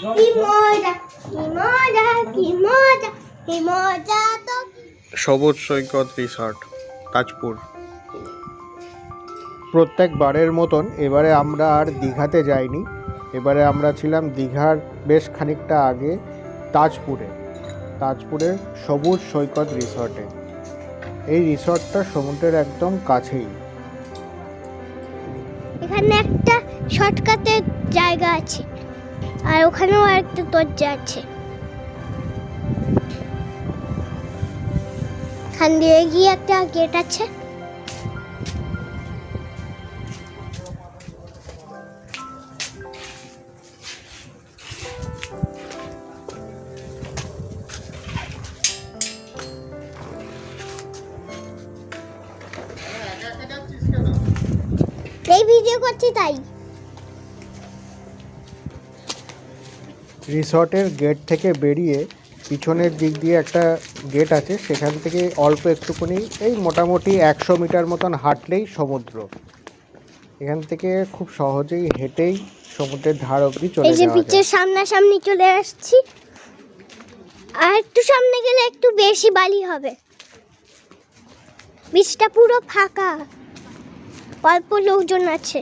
কি মজা কি মজা কি মজা কি মজা তো। সবুজ সৈকত রিসর্ট, তাজপুর। প্রত্যেকবারের মতন এবারে আমরা আর দীঘাতে যাইনি। এবারে আমরা ছিলাম দীঘার বেশ খানিকটা আগে তাজপুরের সবুজ সৈকত রিসর্টে। এই রিসর্টটা সমুদ্রের একদম কাছেই। এখানে একটা শর্টকাটের জায়গা আছে আর ওখানেও একটা দরজা আছে। এখান দিয়ে গিয়ে একটা গেট আছে। এই ভিডিও করছি তাই। রিসর্টের গেট থেকে বেরিয়ে পিছনের দিক দিয়ে একটা গেট আছে, সেখান থেকে অল্প একটুখানি এই মোটামুটি 100 মিটার মতন হাঁটলেই সমুদ্র। এখান থেকে খুব সহজেই হেঁটেই সমুদ্রের ধার অবধি চলে এই যে যাওয়া যায়। বিচের সামনাসামনি চলে আসছি, আর একটু সামনে গেলে একটু বেশি বালি হবে। বিচটা পুরো ফাঁকা, অল্প লোকজন আছে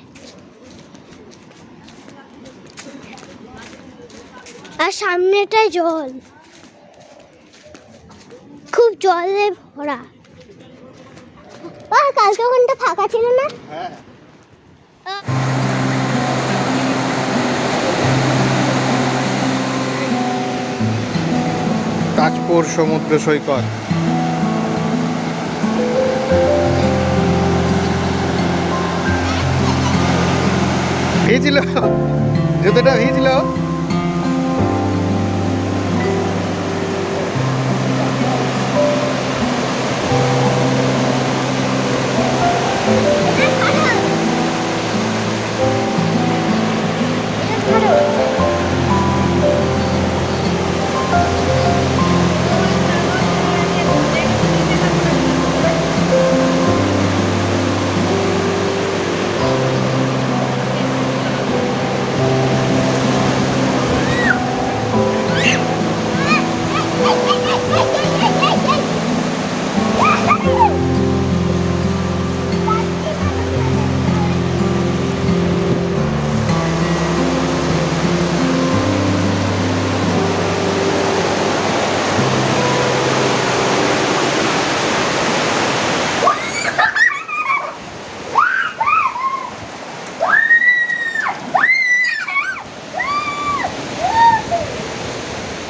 আর সামনেটায় জল, খুব জলে ভরা। আর কালকে ওখানটা ফাঁকা ছিল না? তাজপুর সমুদ্র সৈকত। ভিজল, জুতোটা ভিজল।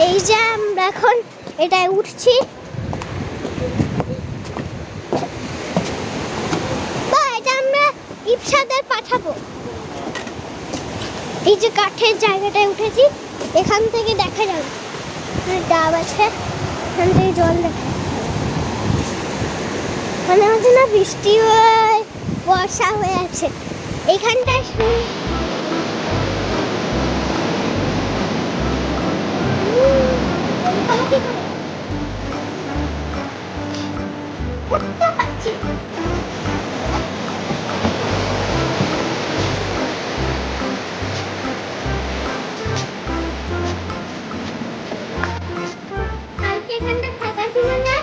এই যে আমরা এখন এটায় উঠছি, এটা আমরা ইপসাদের পাঠাবো। এই যে কাঠের জায়গাটায় উঠেছি, এখান থেকে দেখা যাবে ডাব আছে, এখান থেকে জল দেখা মানে হচ্ছে না বৃষ্টি হয়, বর্ষা হয়ে আছে এখানটায়। এখানটা ফাঁকা ছিল না?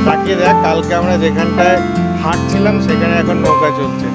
তাকিয়ে দেখ, কালকে আমরা যেখানটায় হাঁটছিলাম সেখানে এখন নৌকা চলছে।